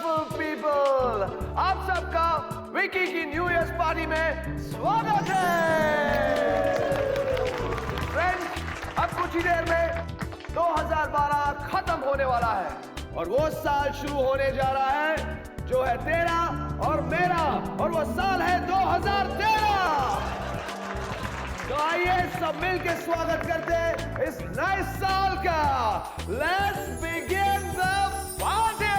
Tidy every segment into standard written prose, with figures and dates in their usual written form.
Beautiful people, आप सबका विकी की न्यू ईयर पार्टी में स्वागत है। फ्रेंड्स, अब कुछ ही देर में 2012 खत्म होने वाला है और वो साल शुरू होने जा रहा है जो है तेरा और मेरा, और वो साल है 2013। तो आइए सब मिलकर स्वागत करते हैं इस नए साल का। Let's begin the party.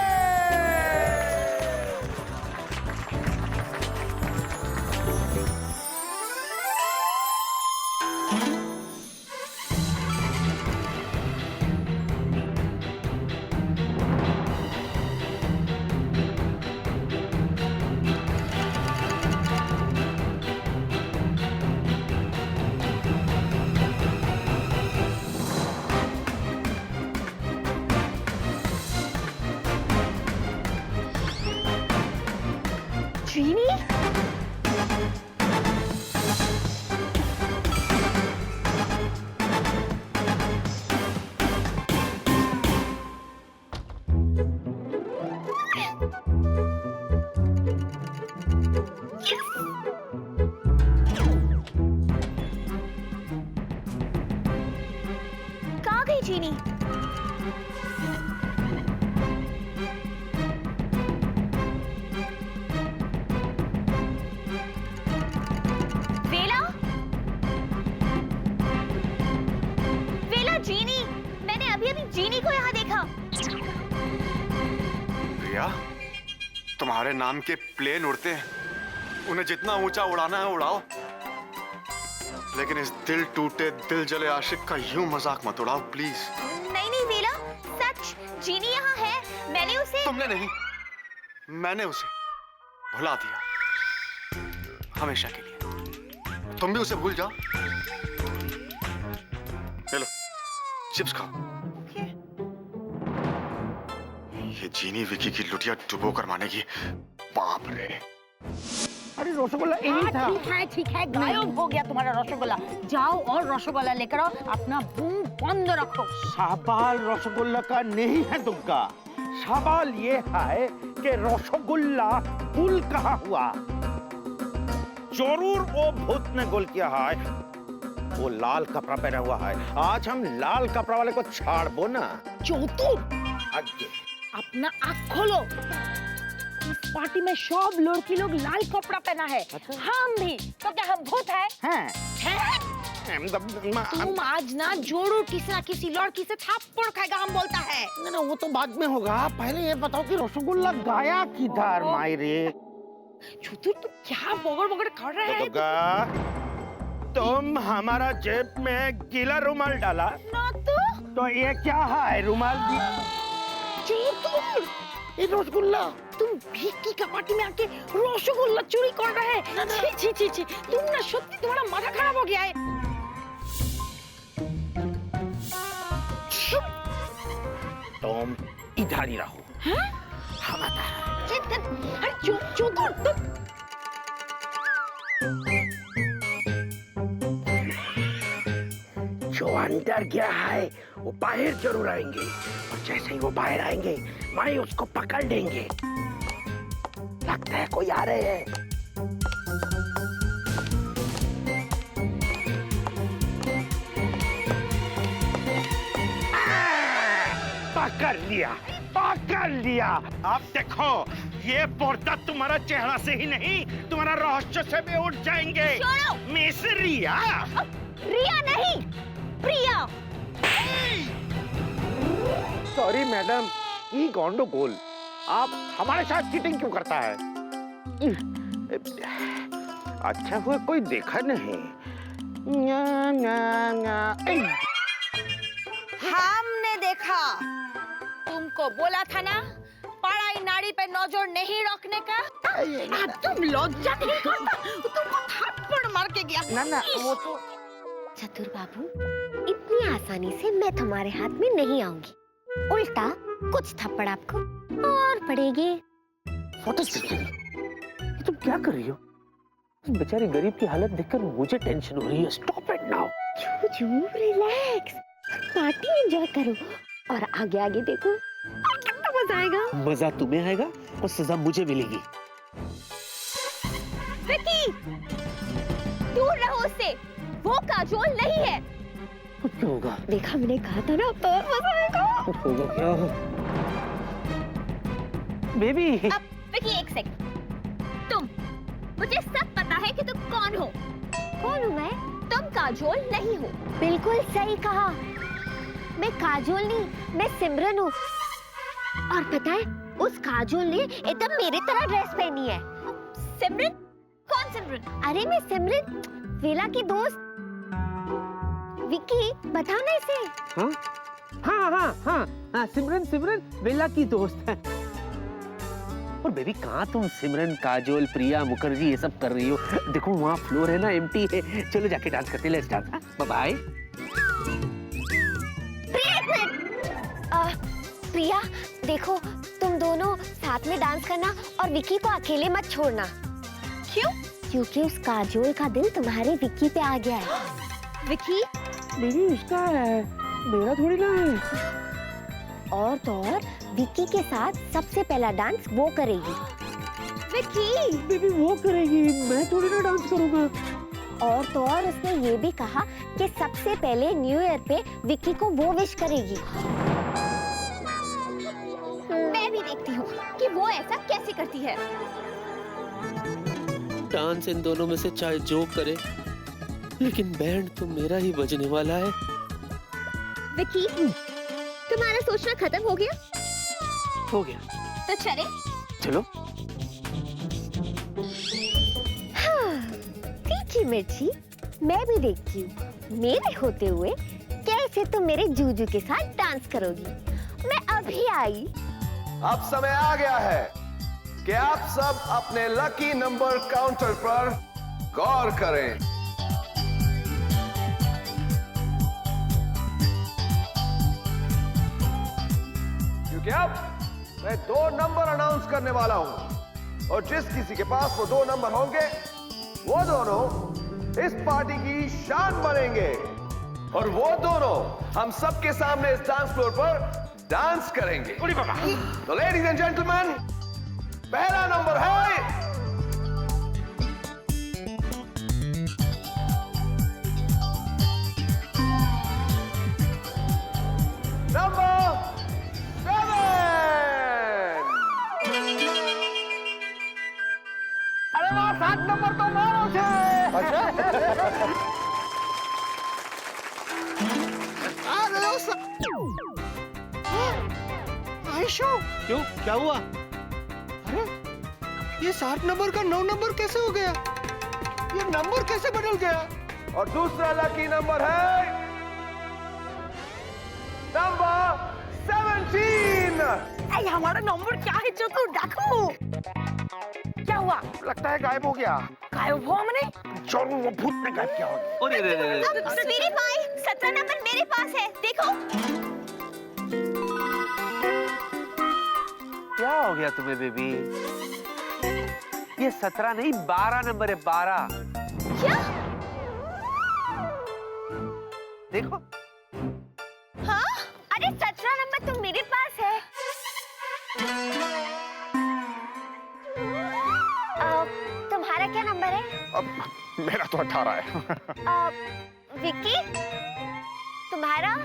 चीनी? कहाँ गई चीनी? जीनी को यहाँ देखा। रिया, तुम्हारे नाम के प्लेन उड़ते हैं, उन्हें जितना ऊंचा उड़ाना है उड़ाओ, लेकिन इस दिल टूटे दिल जले आशिक का यूं मजाक मत उड़ाओ प्लीज। नहीं नहीं वेला, सच जीनी यहाँ है। मैंने उसे तुमने नहीं, मैंने उसे भुला दिया हमेशा के लिए। तुम भी उसे भूल जाओ। चलो चिप्स खाओ। ये जीनी विकी की लुटिया डुबो कर मानेगी। बाप रे। अरे रसगुल्ला यही था। ठीक है, गायब हो गया तुम्हारा रसगुल्ला। जाओ और रसगुल्ला लेकर आओ, अपना मुंह बंद रखो। सवाल रसगुल्ला का नहीं है दुग्गा, सवाल ये है कि रसगुल्ला गुल कहाँ हुआ। जरूर वो भूत ने गुल किया है। वो लाल कपड़ा पहना हुआ है। आज हम लाल कपड़ा वाले को छाड़बो ना। चोतू, आगे अपना आँख खोलो। इस पार्टी में सब लड़की लोग लाल कपड़ा पहना है। अच्छा? हम भी। तो क्या हम भूत है? तुम आज ना जरूर किसी ना किसी लड़की से थप्पड़ खाएगा, हम बोलता है। ना वो तो बाद में होगा। पहले ये बताओ कि रसगुल्ला गाया किधर मायरे? चोतू तू क्या बगड़ बगड़ कर रहा है? तुम हमारा जेब में गीला रुमाल डाला ना तो ये क्या है? रुमाल दी ये रसगुल्ला। तुम भिक्की का पार्टी में आके रसगुल्ला चोरी कर रहे हैं। छी छी छी, तुम ना सच्ची तुम्हारा माथा खराब हो गया है। तुम इधर ही रहो। हाँ? हम आता है। अरे तुम जो अंदर गया है वो बाहर जरूर आएंगे, और जैसे ही वो बाहर आएंगे मैं उसको पकड़ लेंगे। लगता है कोई आ रहे हैं। पकड़ लिया, पकड़ लिया। अब देखो ये पर्दा तुम्हारा चेहरा से ही नहीं, तुम्हारा रहस्य से भी उठ जाएंगे। मिस रिया। रिया नहीं, प्रिया। सॉरी मैडम, ये गंडगोल। आप हमारे साथ चीटिंग क्यों करता है? अच्छा हुआ कोई देखा नहीं। हमने देखा। तुमको बोला था ना पढ़ाई नाड़ी पे नजर नहीं रखने का। तुम लज्जा नहीं करता? तुमको थप्पड़ मार के गया। ना ना वो तो। चतुर बाबू, इतनी आसानी से मैं तुम्हारे हाथ में नहीं आऊंगी। उल्टा कुछ थप्पड़ आपको और पड़ेगी। तुम क्या कर रही हो? बेचारी गरीब की हालत देखकर मुझे टेंशन हो रही है। Stop it now. Relax, party enjoy करो और आगे आगे देखो कितना मजा आएगा। मजा तुम्हें आएगा वो सजा मुझे मिलेगी। विकी, दूर रहो उससे। वो काजोल नहीं है। क्या होगा? देखा, मैंने कहा था ना, बहुत मजा आएगा। होगा क्या? बेबी। अब विकी, एक सेकंड। मुझे सब पता है कि तुम कौन हो। कौन हूँ मैं? तुम काजोल नहीं हो। बिल्कुल सही कहा। मैं काजोल नहीं, मैं सिमरन हूँ। और पता है, उस काजोल ने एकदम मेरी तरह ड्रेस पहनी है। सिमरन? कौन सिमरन? अरे मैं सिमरन, वेला की दोस्त। विकी, बता ना इसे। हाँ हाँ हाँ हाँ हाँ, सिमरन बेला की दोस्त है। और बेबी, कहाँ तुम सिमरन, काजोल, प्रिया, मुखर्जी ये सब कर रही हो? देखो वहाँ फ्लोर है ना, एम्प्टी है। चलो जाके डांस करते हैं। Let's dance. Bye bye. Priya, देखो, तुम दोनों साथ में डांस करना और विकी को अकेले मत छोड़ना। क्यों? क्योंकि उस काजोल का दिल तुम्हारे विकी पे आ गया है। विकी? बेबी, उसका है, मेरा थोड़ी ना है। और तो और, विकी के साथ सबसे पहला डांस वो करेगी। विकी? बेबी वो करेगी, मैं थोड़ी ना डांस करूँगा। और तो और, उसने ये भी कहा कि सबसे पहले न्यू ईयर पे विकी को वो विश करेगी। मैं भी देखती हूँ कि वो ऐसा कैसे करती है। डांस इन दोनों में से चाहे जो करे, लेकिन बैंड तो मेरा ही बजने वाला है। विकी, तुम्हारा सोचना खत्म हो गया? हो गया। तो चले? चलो। हाँ, तीखी मिर्ची, मैं भी देखती हूँ मेरे होते हुए कैसे तुम मेरे जूजू के साथ डांस करोगी। मैं अभी आई। अब समय आ गया है कि आप सब अपने लकी नंबर काउंटर पर गौर करें। क्योंकि अब मैं 2 नंबर अनाउंस करने वाला हूं, और जिस किसी के पास वो 2 नंबर होंगे, वो दोनों इस पार्टी की शान बनेंगे, और वो दोनों हम सबके सामने इस डांस फ्लोर पर डांस करेंगे। तो लेडीज एंड जेंटलमैन, पहला नंबर है नंबर 7। अरे वाह, 7 नंबर तो मारो छे। क्यों, क्या हुआ? अरे ये 7 नंबर का 9 नंबर कैसे हो गया? ये नंबर कैसे बदल गया? और दूसरा लकी नंबर है नंबर 17। अरे हमारा नंबर क्या है जो तू डाकू? क्या हुआ? लगता है गायब हो गया। गायब हुआ हमने? चलो, वो भूत ने गायब किया होगा। अरे रे रे रे। मेरे भाई, 17 नंबर मेरे पास है, देखो। क्या हो गया तुम्हें बेबी? ये 17 नहीं, 12 नंबर है, 12। क्या? देखो। हाँ? अरे 17 नंबर तो मेरे पास है। तुम्हारा क्या नंबर है? अब मेरा तो 18 है। विकी, तुम्हारा?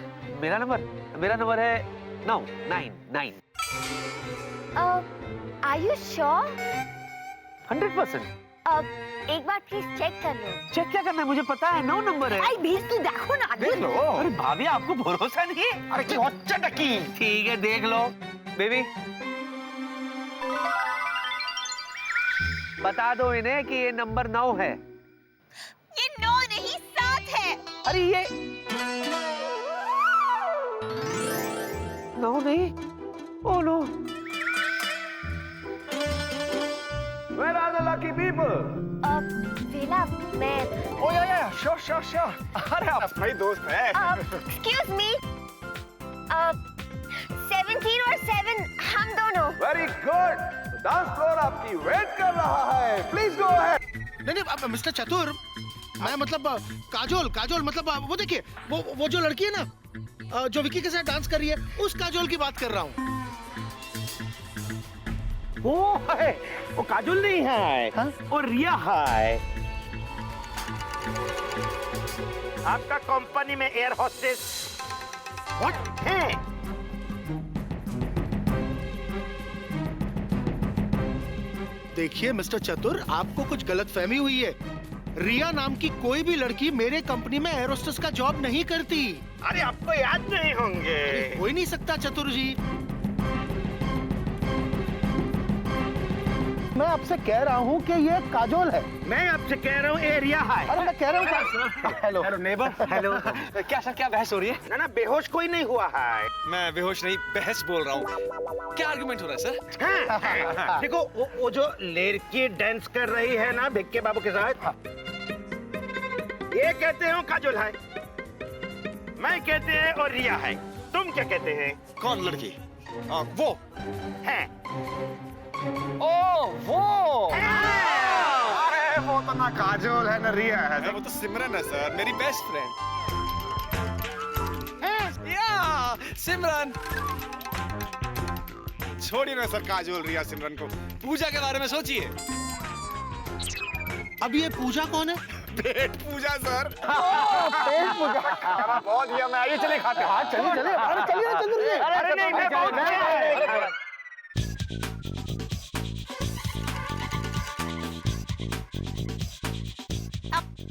मेरा नंबर है 9। Are you sure? 100%। एक बार प्लीज चेक कर लो। चेक क्या करना है, मुझे पता है, 9 नंबर है। आई भेज, तू देखो ना। देख लो। अरे भाभी, आपको भरोसा नहीं है? अरे क्यों चटकी? ठीक है, देख लो बेबी। बता दो इन्हें कि ये नंबर 9 है। ये 9 नहीं 7 है। अरे ये 9 नहीं। Oh no. Where are the lucky people? वेला, मैं ओ या, श्योर। अरे अपना ही दोस्त है। एक्सक्यूज मी, 17 और 7 हम दोनों। Very good. डांस फ्लोर आपकी वेट कर रहा है। Please go ahead. नहीं, मिस्टर चतुर, मैं मतलब काजोल मतलब वो देखिए, वो जो लड़की है ना, जो विकी के साथ डांस कर रही है, उस काजोल की बात कर रहा हूँ। वो है, वो काजोल नहीं है, वो रिया है। आपका कंपनी में एयर होस्टेस व्हाट है? देखिए मिस्टर चतुर, आपको कुछ गलतफहमी हुई है। रिया नाम की कोई भी लड़की मेरे कंपनी में एयर होस्टेस का जॉब नहीं करती। अरे आपको याद नहीं होंगे। हो ही नहीं सकता चतुर जी। मैं आपसे कह रहा हूँ कि ये काजोल है। मैं आपसे कह रहा हूँ ये रिया है। अरे मैं कह रहा हूँ हेलो हेलो नेबर, हेलो। क्या सर, क्या बहस हो रही है? ना बेहोश कोई नहीं हुआ है। मैं बेहोश नहीं, बहस बोल रहा हूँ। क्या आर्गुमेंट हो रहा है सर? हाँ। देखो वो जो लड़की डांस कर रही है ना भिक्के बाबू के साथ, ये कहते हो काजोल है, मैं कहते हैं और रिया है। तुम क्या कहते हैं? कौन लड़की? वो है। ओ वो अरे वो तो ना काजोल है ना रिया है, वो तो सिमरन है सर, मेरी बेस्ट फ्रेंड। या सिमरन। छोड़िए ना सर काजोल रिया सिमरन को, पूजा के बारे में सोचिए। अब ये पूजा कौन है? पेट पूजा सर। पेट पूजा। खाना बहुत दिया, मैं आइए चले खाते हैं। हाँ चलिए चलिए, अरे चलिए ना चतुर जी। अरे नहीं, मैं बहुत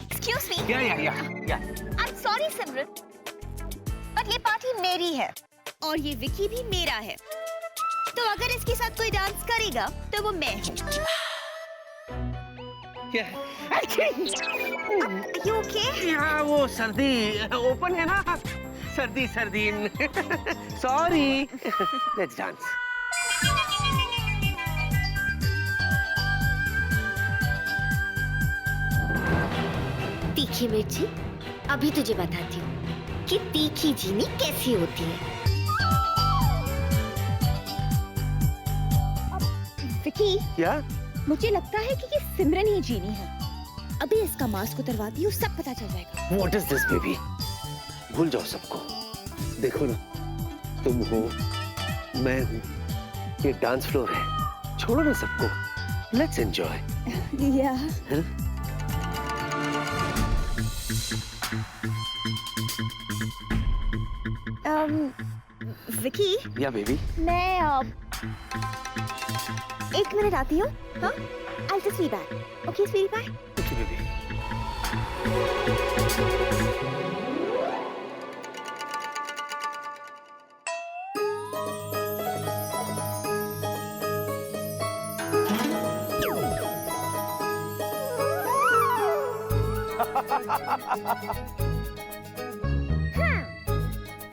एक्सक्यूज मी। या I am sorry Simran, but ये पार्टी मेरी है और ये विकी भी मेरा है। तो अगर इसके साथ कोई डांस करेगा तो वो मैं हूँ। क्या? You okay? यहाँ वो सर्दी ओपन है ना, सर्दी सर्दी। सॉरी। Let's dance. तीखी मिर्ची, अभी तुझे बताती हूँ कि तीखी चीनी कैसी होती है। विकी, क्या? मुझे लगता है कि ये सिमरन ही जीनी है। अभी इसका मास्क उतरवाती हूँ, सब पता चल जाएगा। What is this baby? भूल जाओ सबको। देखो ना, तुम हो, मैं हूँ, ये डांस फ्लोर है। छोड़ो ना सबको। Let's enjoy. Yeah. विकी, या बेबी। मैं 1 मिनट आती हूँ। हाँ? I'll just be back. Okay, sweetie pie? Okay baby.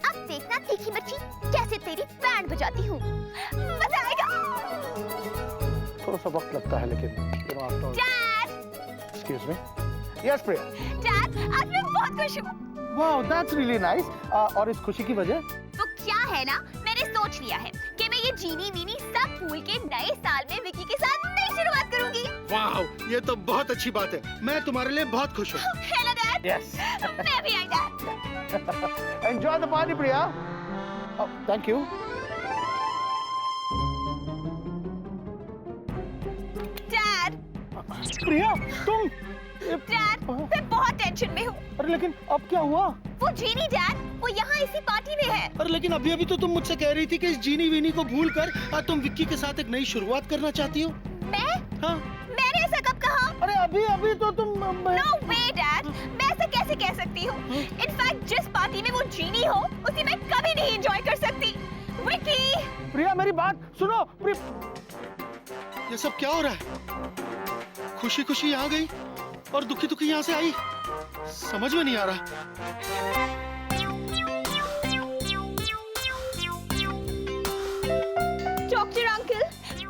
अब देखना तीखी मिर्ची कैसे तेरी बैंड बजाती हूँ। मजा आएगा। थोड़ा सा वक्त लगता है लेकिन डैड, एक्सक्यूज मी। यस प्रिया। डैड, आज मैं बहुत खुश हूँ। Wow, that's really nice. और इस खुशी की वजह? तो क्या है ना, मैंने सोच लिया है कि मैं ये जीनी वीनी सब भूल के नए साल में विकी के साथ नई शुरुआत करूंगी। वाओ, ये तो बहुत अच्छी बात है। मैं तुम्हारे लिए बहुत खुश हूँ। Hello dad. यस। मैं भी आई dad. Enjoy the party Priya. Thank you. Dad, Priya, तुम? डैड, मैं बहुत टेंशन में हूँ। अरे लेकिन अब क्या हुआ? वो जीनी डैड, वो यहाँ इसी पार्टी में है। अरे लेकिन अभी अभी तो तुम मुझसे कह रही थी कि इस जीनी वीनी को भूल कर तुम विक्की के साथ एक नई शुरुआत करना चाहती हो। मैं? हाँ? मैंने ऐसा कब कहा? अरे अभी अभी तो तुम No way, डैड, मैं ऐसा कैसे कह सकती हूँ? इनफैक्ट जिस पार्टी में वो जीनी हो, उसे मैं कभी नहीं एंजॉय कर सकती। विकी! प्रिया मेरी बात सुनो। ये सब क्या हो रहा है? खुशी खुशी यहाँ गई और दुखी दुखी यहाँ से आई, समझ में नहीं आ रहा। डॉक्टर अंकल,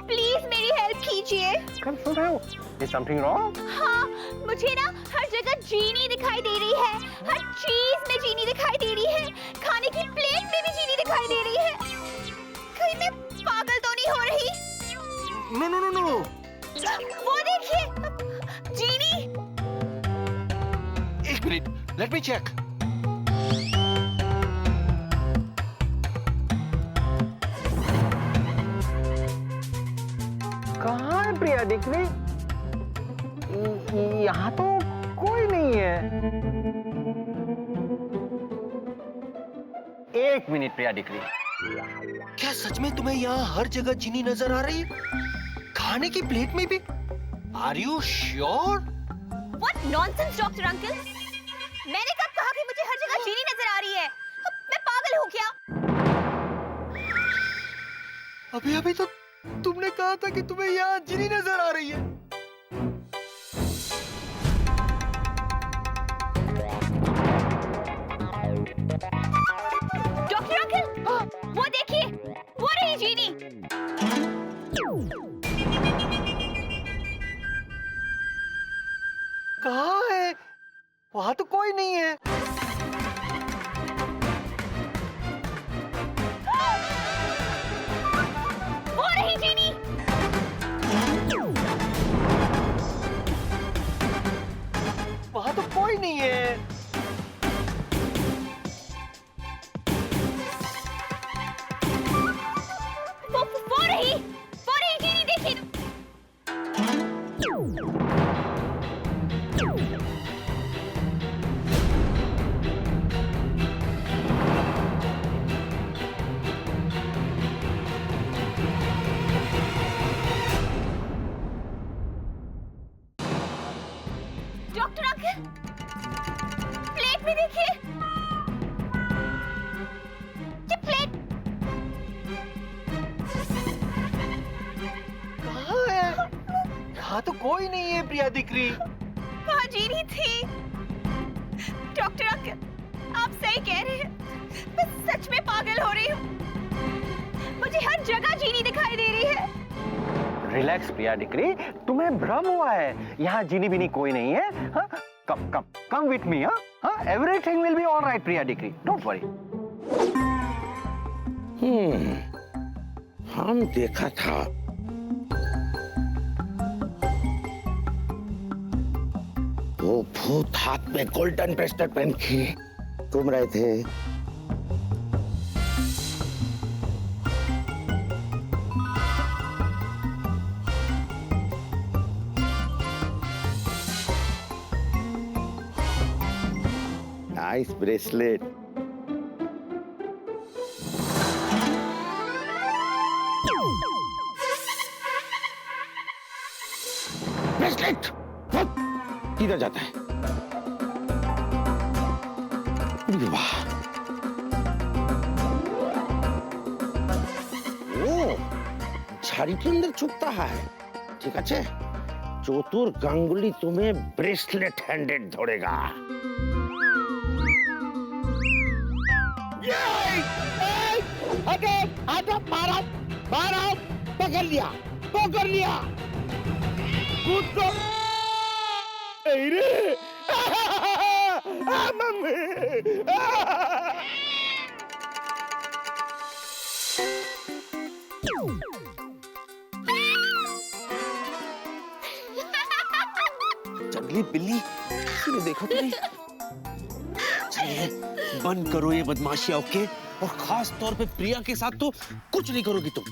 प्लीज मेरी हेल्प कीजिए। कल सुन रहे हो? Is something wrong? हाँ, मुझे ना हर जगह जीनी दिखाई दे रही है, हर चीज में जीनी दिखाई दे रही है, खाने की प्लेट में भी जीनी दिखाई दे रही है। कहीं मैं पागल तो नहीं हो रही? No no no no. वो देखिए, जीनी। एक मिनट, लेट मी चेक। कहाँ है प्रिया डिक्री? यहाँ तो कोई नहीं है। एक मिनट प्रिया डिक्री। क्या सच में तुम्हें यहाँ हर जगह चीनी नजर आ रही है? खाने की प्लेट में भी? Are you sure? What nonsense, doctor uncle? मैंने कब कहा कि मुझे हर जगह चीनी नजर आ रही है? मैं पागल हूँ क्या? अभी अभी तो तुमने कहा था कि तुम्हें यहाँ चीनी नजर आ रही है। डॉक्टर अंकल, वो देखिए, वो रही जीनी। कहाँ है? वहां तो कोई नहीं है। वो रही जीनी। वहां तो कोई नहीं है। वो रही जीनी, देखिए। डॉक्टर अंकल, प्लेट में देखिए। ये प्लेट कहाँ है? यहाँ तो कोई नहीं है प्रिया दिक्री। वहाँ जीनी थी। डॉक्टर अंकल, आप सही कह रहे हैं। मैं सच में पागल हो रही हूँ। मुझे हर जगह जीनी दिखाई दे रही है। रिलैक्स प्रिया डिक्री, तुम्हें भ्रम हुआ है। यहाँ जीनी बीनी कोई नहीं है। हाँ? Come with me. हाँ? Everything will be alright Priya डिक्री, डोंट वरी। हम देखा था वो भूत हाथ में गोल्डन ब्रेसलेट पहन के घूम रहे थे। Nice bracelet. ब्रेसलेट किधर जाता है? वाह, ओ झाड़ी के अंदर छुपता है। ठीक है, चतुर गांगुली तुम्हें ब्रेसलेट हैंडेड धोड़ेगा। मारा, पकड़ लिया। कूद को। अरे मम्मी। जंगली बिल्ली, किसी ने देखा तो नहीं? चलिए, बंद करो ये बदमाशियां, ओके? और खास तौर पे प्रिया के साथ तो कुछ नहीं करोगी तुम।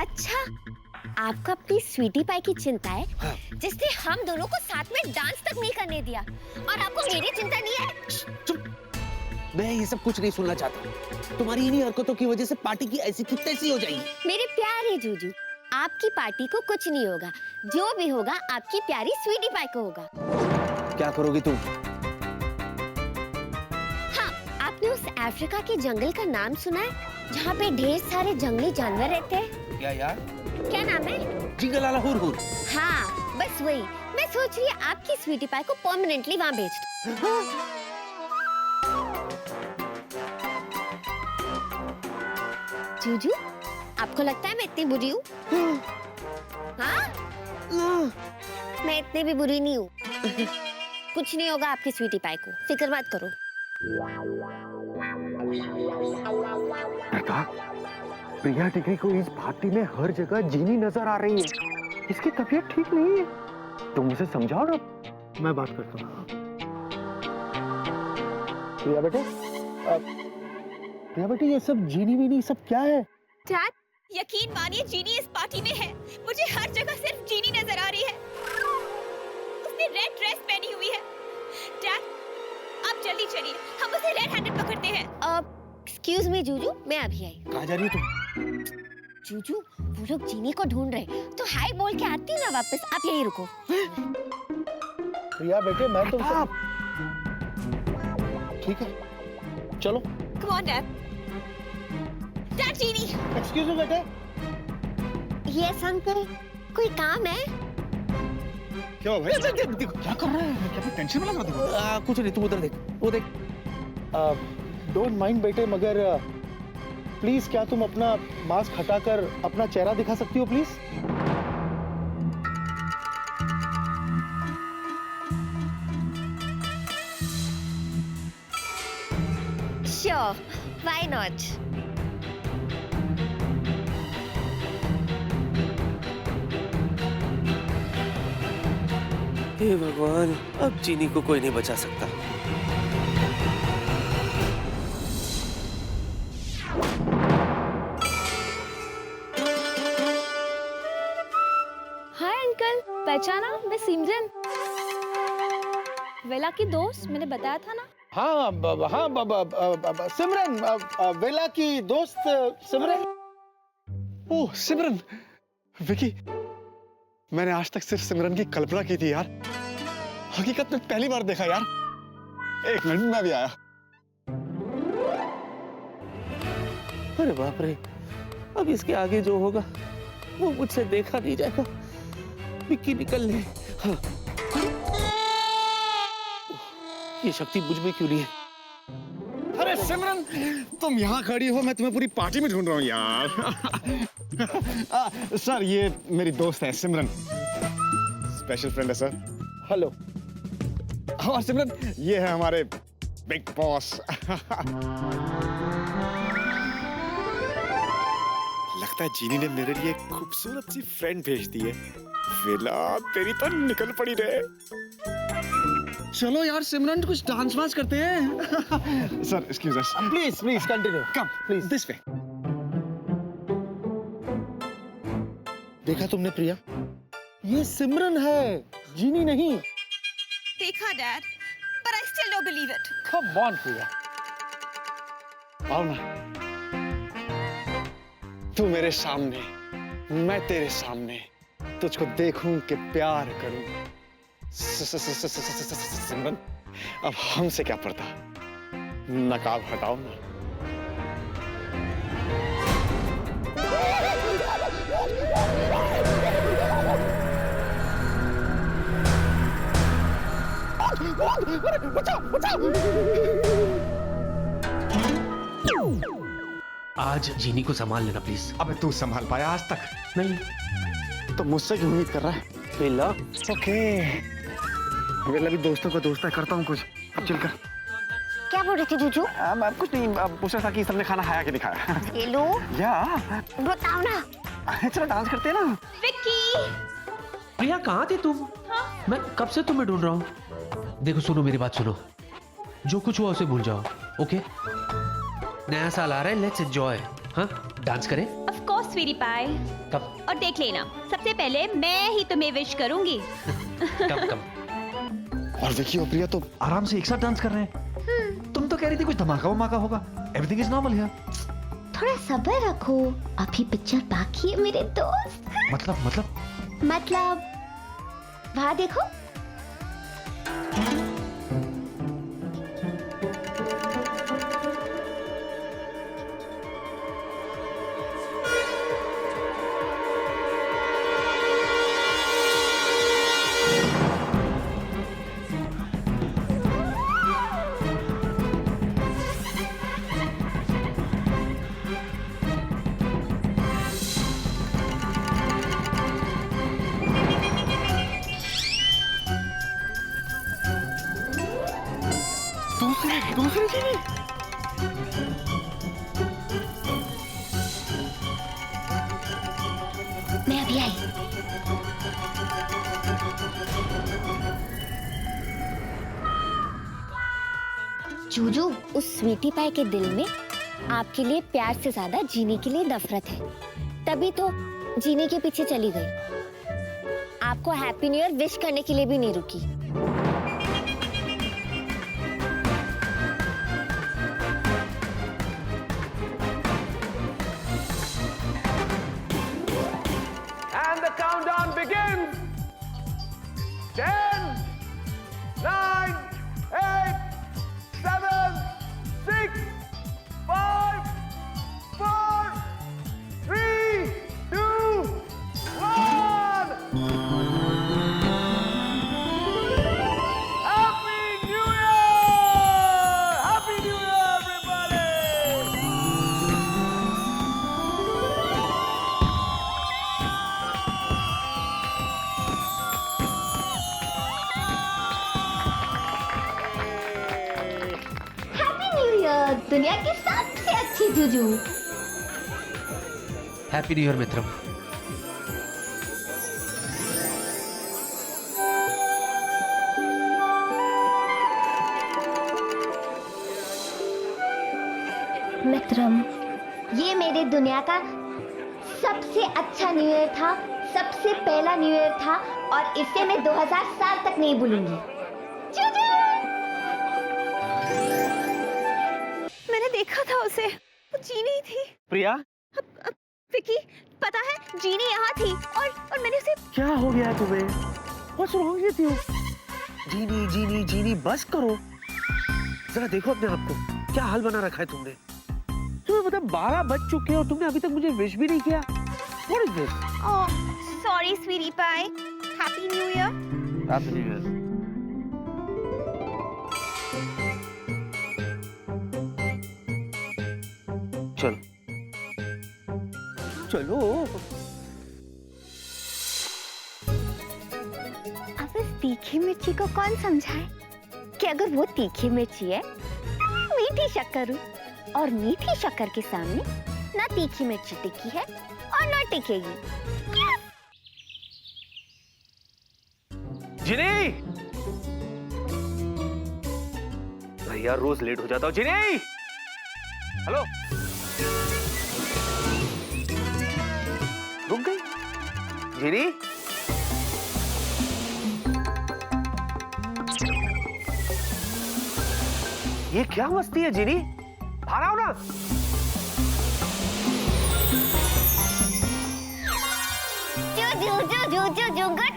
अच्छा, आपको अपनी स्वीटी पाई की चिंता है, हाँ। जिसने हम दोनों को साथ में डांस तक नहीं करने दिया, और आपको मेरी चिंता नहीं है? चुप, मैं ये सब कुछ नहीं सुनना चाहता। तुम्हारी इन्हीं हरकतों की वजह से पार्टी की ऐसी की तैसी हो जाएगी। मेरे प्यारे जूजू, आपकी पार्टी को कुछ नहीं होगा। जो भी होगा आपकी प्यारी स्वीटी पाई को होगा। क्या करोगी तुम? हाँ, आपने उस अफ्रीका के जंगल का नाम सुना है, जहाँ पे ढेर सारे जंगली जानवर रहते हैं? क्या यार? क्या नाम है? जिंगलाला हुर हुर। हाँ, बस वही। मैं सोच रही आपकी स्वीटी पाई को परमानेंटली वहाँ भेज दूं। जूजू, आपको लगता है मैं इतनी बुरी हूँ? हाँ? मैं इतनी भी बुरी नहीं हूँ। कुछ नहीं होगा आपकी स्वीटी पाई को, फिक्र मत करो। प्रिया डिक्री को इस पार्टी में हर जगह जीनी नजर आ रही है। इसकी तबीयत ठीक नहीं है। तुम उसे समझाओ ना। मैं बात करता हूँ। प्रिया बेटे, ये सब जीनी वीनी सब क्या है? डैड, यकीन मानिए जीनी इस पार्टी में है। मुझे हर जगह सिर्फ जीनी नजर आ रही है। उसने रेड ड्रेस पहनी हुई है। डैड, आप जल्दी चलिए, हम उसे रेड हैंडेड पकड़ते हैं। एक्सक्यूज मी जूजू, मैं अभी आई। कहाँ जा रही हो तुम? जूजू, वो लोग जीनी को ढूंढ रहे, तो हाय बोल के आती हूँ ना वापस। आप यहीं रुको। प्रिया बेटे, मैं तुमसे ठीक है, चलो। Come on dad. डैड, जीनी। एक्सक्यूज मी बेटे। यस अंकल, कोई काम है? क्या भाई? देखो क्या कर रहा है, क्या टेंशन में लग रहा है? कुछ नहीं, तुम उधर देख, वो देख। डोंट माइंड बेटे, मगर प्लीज क्या तुम अपना मास्क हटाकर अपना चेहरा दिखा सकती हो प्लीज? Sure, why not? हे भगवान, अब जीनी को कोई नहीं बचा सकता। हाय अंकल, पहचाना? मैं सिमरन, वेला की दोस्त, मैंने बताया था ना। हाँ सिमरन, वेला की दोस्त सिमरन। ओह सिमरन, विकी, मैंने आज तक सिर्फ सिमरन की कल्पना की थी यार। हकीकत में पहली बार देखा यार। एक मिनट में भी आया। अरे बाप रे, अब इसके आगे जो होगा वो मुझसे देखा नहीं जाएगा। विक्की निकल ले। हाँ। ये शक्ति मुझ में क्यों नहीं है? अरे सिमरन, तुम यहाँ खड़ी हो, मैं तुम्हें पूरी पार्टी में ढूंढ रहा हूँ यार। सर, ये मेरी दोस्त है सिमरन, स्पेशल फ्रेंड है सर। हेलो। और सिमरन, ये है हमारे बिग बॉस। लगता है जीनी ने मेरे लिए एक खूबसूरत सी फ्रेंड भेज दी है। वेला, तेरी तो निकल पड़ी रे। चलो यार सिमरन, कुछ डांस वांस करते हैं। Sir, excuse us. Please please continue. Come please this way. देखा तुमने प्रिया, ये सिमरन है, जीनी नहीं। देखा dad, but I still don't believe it. Come on Priya. आओ ना, तू मेरे सामने, मैं तेरे सामने, तुझको देखूं कि प्यार करूं। सिमरन, अब हमसे क्या पड़ता, नकाब हटाओ ना। आज जीनी को संभाल लेना प्लीज। अबे तू संभाल पाया आज तक? नहीं तो मुझसे क्यों उम्मीद कर रहा है? बेला, ओके, वेला भी दोस्तों का दोस्त है, करता हूँ कुछ। अब चल कर। क्या बोल रहे थे जूजू? अब कुछ नहीं, अब पूछ रहा था कि सबने खाना खाया कि नहीं खाया। ये लो, या बताओ ना। चलो डांस करते हैं ना। विक्की, प्रिया कहाँ थी तुम? हाँ? मैं कब से तुम्हें ढूंढ रहा हूँ। देखो सुनो, मेरी बात सुनो, जो कुछ हुआ उसे भूल जाओ, ओके? नया साल आ रहा है, लेट्स एंजॉय। हाँ, डांस करें? Of course, sweetie pie. कब? और देख लेना, सबसे पहले मैं ही तुम्हें विश करूंगी। कब? और विकी और प्रिया तो आराम से एक साथ डांस कर रहे हैं। तुम तो कह रही थी कुछ धमाका वमाका होगा। Everything is normal here. थोड़ा सब्र रखो, अभी पिक्चर बाकी है मेरे दोस्त। मतलब वहाँ देखो। दूसरी जीनी। मैं अभी आई। जूजू, उस स्वीटी पाई के दिल में आपके लिए प्यार से ज्यादा जीने के लिए नफरत है। तभी तो जीने के पीछे चली गई। आपको हैप्पी न्यू ईयर विश करने के लिए भी नहीं रुकी। And the countdown begins. 10, 9, 8, 7, 6, 5, 4, 3, 2, 1. Happy New Year! Happy New Year, everybody! Happy new year दुनिया की सबसे अच्छी जूजू। हैप्पी न्यू ईयर मित्रम। मित्रम, ये मेरे दुनिया का सबसे अच्छा न्यू ईयर था, सबसे पहला न्यू ईयर था और इसे मैं 2000 साल तक नहीं भूलूंगी। जूजू! मैंने देखा था उसे, वो जीनी थी। प्रिया, विकी, पता है जीनी यहाँ थी और मैंने उसे। क्या हो गया तुम्हें? What's wrong with you? जीनी जीनी जीनी बस करो। जरा देखो अपने आप को, क्या हाल बना रखा है तुमने। तुम्हें पता 12 बज चुके हैं और तुमने अभी तक मुझे विश भी नहीं किया। What is this? Oh, sorry sweetie pie. Happy new year. Happy new year. चलो चलो। अब इस तीखी मिर्ची को कौन समझाए कि अगर वो तीखी मिर्ची है तो मीठी शक्कर हूँ, और मीठी शक्कर के सामने ना तीखी मिर्ची टिकी है और ना टिकेगी। जिनी! भैया रोज लेट हो जाता हूँ। जिनी! हेलो? रुक गई? जिनी? ये क्या मस्ती है जिनी? बाहर आओ ना।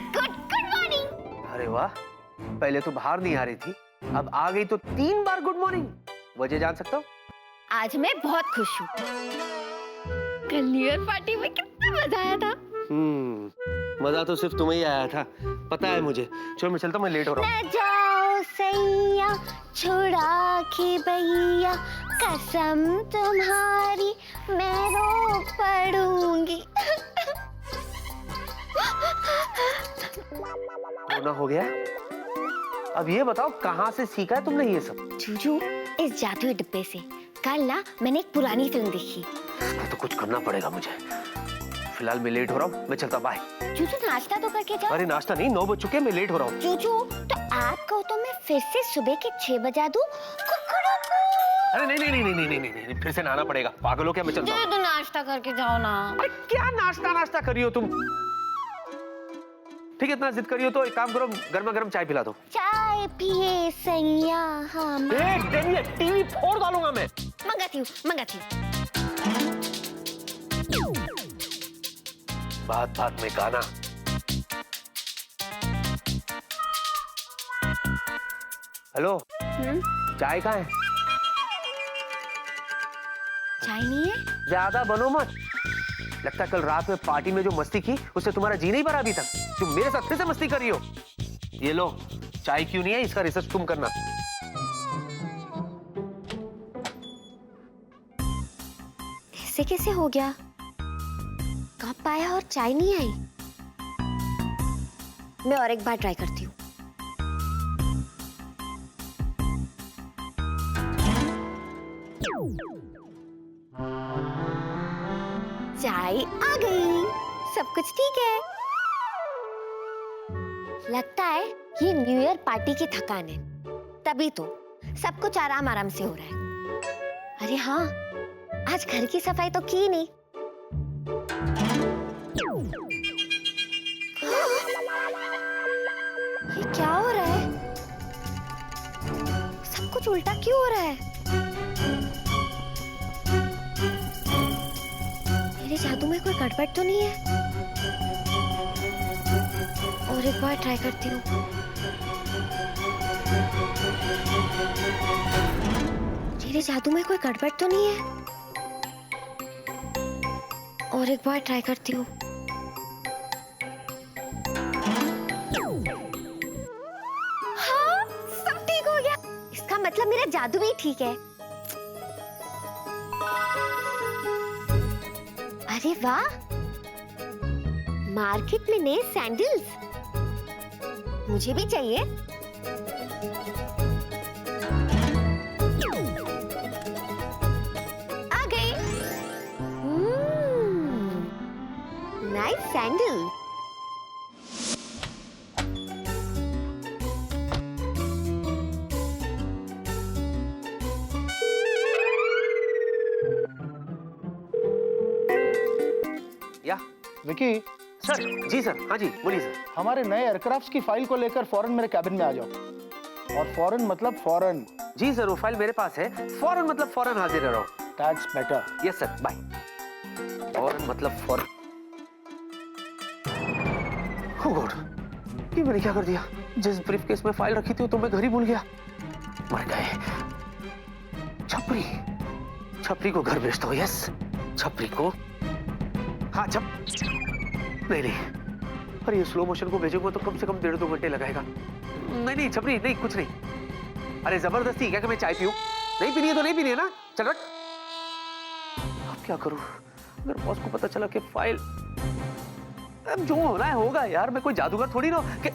Good morning. अरे वाह, पहले तो बाहर नहीं आ रही थी, अब आ गई तो 3 बार गुड मॉर्निंग। वजह जान सकता हूँ? आज मैं बहुत खुश हूँ। कल न्यू ईयर पार्टी में कितना मजा आया था। मजा तो सिर्फ तुम्हें ही आया था, पता है मुझे। चलो मैं चलता हूँ, मैं लेट हो रहा हूँ। न जाओ सैया छुड़ा के भैया, कसम तुम्हारी मैं रो पड़ूंगी। रोना हो गया? अब ये बताओ कहाँ से सीखा है तुमने ये सब? जूजू, इस जादुई डिब्बे से। कल ना मैंने एक पुरानी फिल्म देखी। तो कुछ करना पड़ेगा मुझे। फिलहाल मैं लेट हो रहा हूँ, मैं चलता। बाय। जूजू, नाश्ता तो करके जाओ। अरे नाश्ता नहीं, 9 बज चुके हैं, मैं लेट हो रहा हूँ। जूजू, तो आप कहो तो मैं फिर से सुबह के 6 बजा दूं। अरे नहीं नहीं नहीं नहीं नहीं नहीं नहीं, फिर से नहाना पड़ेगा। पागल हो क्या? मैं चलता हूँ। तो नाश्ता करके जाओ ना। अरे क्या नाश्ता करी हो तुम? ठीक है, इतना जिद करी हो तो एक काम करो, गर्मा गर्म चाय पिला दो। चाय पिए सैया हम। टीवी फोड़ डालूंगा मैं। मंगाती हूँ। बात बात में गाना। हेलो, चाय कहाँ है? चाय नहीं है? ज्यादा बनो मत। लगता है कल रात में पार्टी में जो मस्ती की उससे तुम्हारा जी नहीं भरा अभी तक। तुम मेरे साथ फिर से मस्ती कर रही हो। ये लो, चाय क्यों नहीं है इसका रिसर्च तुम करना। ऐसे कैसे हो गया? कब आया और चाय नहीं आई? मैं और एक बार ट्राई करती हूँ। चाय आ गई, सब कुछ ठीक है। लगता है ये न्यू ईयर पार्टी की थकान है, तभी तो सब कुछ आराम आराम से हो रहा है। अरे हाँ, आज घर की सफाई तो की नहीं। ये क्या हो रहा है? सब कुछ उल्टा क्यों हो रहा है? मेरे जादू में कोई गड़बड़ तो नहीं है? और एक बार ट्राई करती हूँ। मेरे जादू में कोई गड़बड़ तो नहीं है? और एक बार ट्राई करती हूँ। हाँ, सब ठीक हो गया। इसका मतलब मेरा जादू भी ठीक है। अरे वाह, मार्केट में नए सैंडल्स, मुझे भी चाहिए। आ गए। Nice sandal. या विकी, सर, जी सर, हाँ जी, बोलिए सर। हमारे नए एयरक्राफ्ट्स की फाइल को लेकर फौरन मेरे कैबिन में आ जाओ। और फौरन मतलब फौरन। जी सर, वो फाइल मेरे पास है। फौरन मतलब फौरन हाजिर रहो। That's better. Yes sir, bye. फौरन मतलब फौरन। ओह गॉड, ये मैंने क्या कर दिया? जिस ब्रीफकेस में फाइल रखी थी तो मैं घर ही भूल गया। मर गए। छपरी, छपरी को घर भेजता हूँ। यस, छपरी को। हाँ नहीं नहीं, पर ये स्लो मोशन को भेजूंगा तो कम से कम 1.5-2 घंटे लगाएगा। नहीं छपरी, नहीं कुछ नहीं। अरे जबरदस्ती क्या कि मैं चाय पीऊं? नहीं पीनी है तो नहीं पीनी है ना। चल रट। अब क्या करूं? अगर बॉस को पता चला कि फाइल, अब जो होना है होगा यार। मैं कोई जादूगर थोड़ी ना कि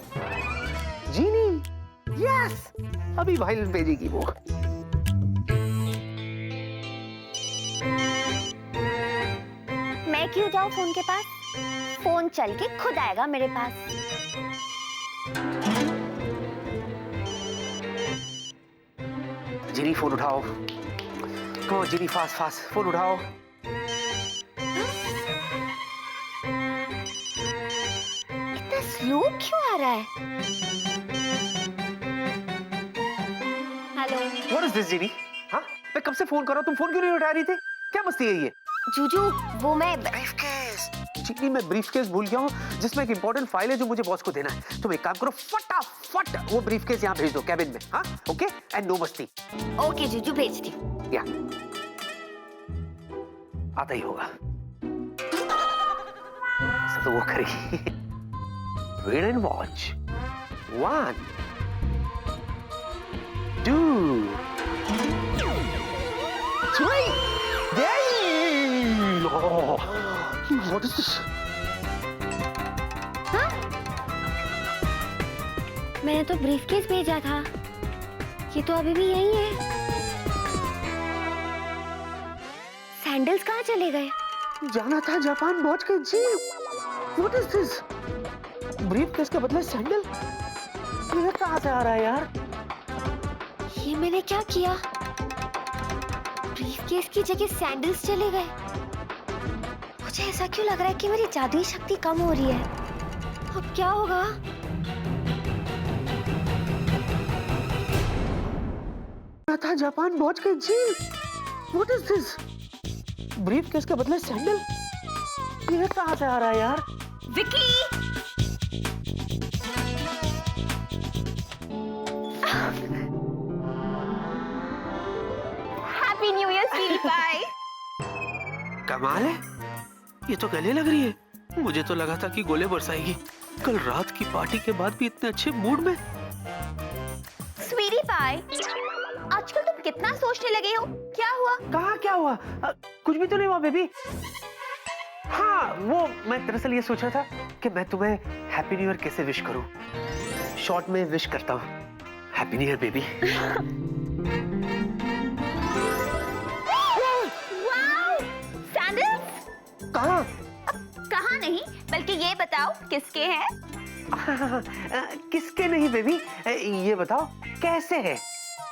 जीनी। यस, अभी फाइल भेजेगी वो। मैं क्यों जाऊं फोन के पास? फोन चल के खुद आएगा मेरे पास। जीनी फोन उठाओ। कहो जीनी, फास्ट फास्ट फोन उठाओ। इतना स्लो क्यों आ रहा है? हेलो। What is this, जीनी? हाँ, मैं कब से फोन कर रहा हूँ, तुम फोन क्यों नहीं उठा रही थी? क्या मस्ती है ये? जूजू, वो मैं चिकनी, मैं ब्रीफकेस भूल गया हूँ जिसमें एक इंपॉर्टेंट फाइल है जो मुझे बॉस को देना है। तुम एक काम करो, फटाफट वो ब्रीफकेस यहाँ भेज दो कैबिन में। हाँ, ओके, एंड नो मस्ती। ओके जूजू, भेजती हूँ। या आता ही होगा, सब तो वो करेगी। Wait and watch. 1 2 3 Oh, what is this? हाँ? मैंने तो ब्रीफकेस भेजा था। ये तो अभी भी यही है। सैंडल्स कहाँ चले गए? जाना था जापान पहुंच गए जी। What is this? ब्रीफकेस का बदला सैंडल? ये कहाँ से आ रहा है यार? ये मैंने क्या किया? ब्रीफकेस की जगह सैंडल्स चले गए। मुझे ऐसा क्यों लग रहा है कि मेरी जादुई शक्ति कम हो रही है? अब क्या होगा? था जापान पहुंच गए जी। What is this? ब्रीफकेस के बदले सैंडल? ये कहाँ से आ रहा है यार? Vicky! Happy new year sweetie pie. कमाल है, ये तो गले लग रही है। मुझे तो लगा था कि गोले बरसाएगी। कल रात की पार्टी के बाद भी इतने अच्छे मूड में। स्वीटी पाई, आजकल तुम कितना सोचने लगे हो? क्या हुआ? कहाँ क्या हुआ? कुछ भी तो नहीं हुआ बेबी। हाँ, वो मैं दरअसल ये सोच रहा था कि मैं तुम्हें हैप्पी न्यू ईयर कैसे विश करूं। शॉर्ट में विश करता हूँ, हैप्पी न्यू ईयर बेबी। कहाँ? कहाँ नहीं, बल्कि ये बताओ किसके हैं? किसके नहीं बेबी, ये बताओ कैसे हैं?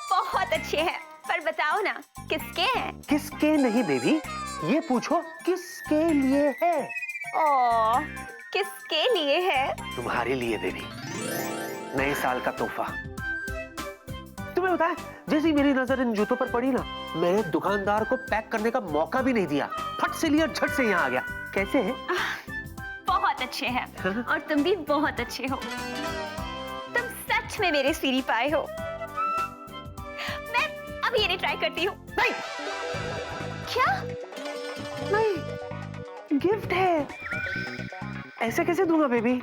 बहुत अच्छे हैं, पर बताओ ना किसके हैं? किसके नहीं बेबी, ये पूछो किसके लिए है? ओह, किसके लिए है? तुम्हारे लिए बेबी। नए साल का तोहफा। तुम्हें पता है, जैसे ही मेरी नजर इन जूतों पर पड़ी ना, मैंने दुकानदार को पैक करने का मौका भी नहीं दिया, फट से लिया, झट से यहाँ आ गया। कैसे है? बहुत अच्छे हैं और तुम भी बहुत अच्छे हो। तुम सच में मेरे स्वीटी पाए हो। मैं अब ये ट्राई करती हूँ। नहीं, क्या? नहीं, गिफ्ट है। ऐसे कैसे दूंगा बेबी?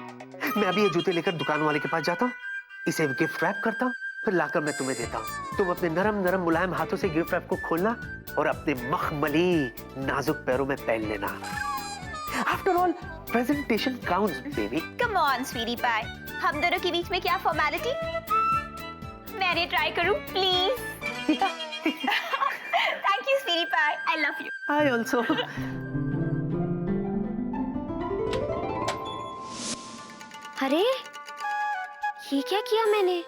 मैं अभी ये जूते लेकर दुकान वाले के पास जाता हूँ, इसे गिफ्ट रैप करता हूँ, फिर लाकर मैं तुम्हें देता हूँ। तुम अपने नरम नरम मुलायम हाथों से गिफ्ट रैप को खोलना और अपने मखमली नाजुक पैरों में पहन लेना। After all presentation counts baby. Come on sweetie pie, हम दोनों के बीच में क्या फॉर्मेलिटी? मैं ये ट्राई करूं please? Thank you sweetie pie, I love you. I also. अरे ये क्या किया मैंने?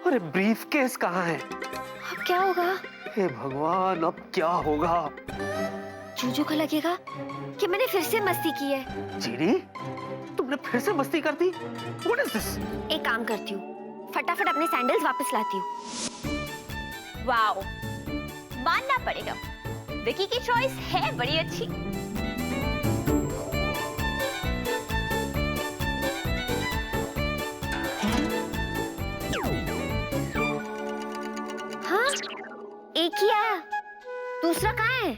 अरे ब्रीफकेस कहाँ है? अब क्या होगा? हे भगवान, अब क्या होगा? जूजू को लगेगा कि मैंने फिर से मस्ती की है। जीनी, तुमने फिर से मस्ती कर दी? What is this? एक काम करती हूँ, फटाफट अपने सैंडल्स वापस लाती हूँ। वाओ, मानना पड़ेगा, विकी की चॉइस है बड़ी अच्छी। हाँ, एक ही आया, दूसरा कहाँ है?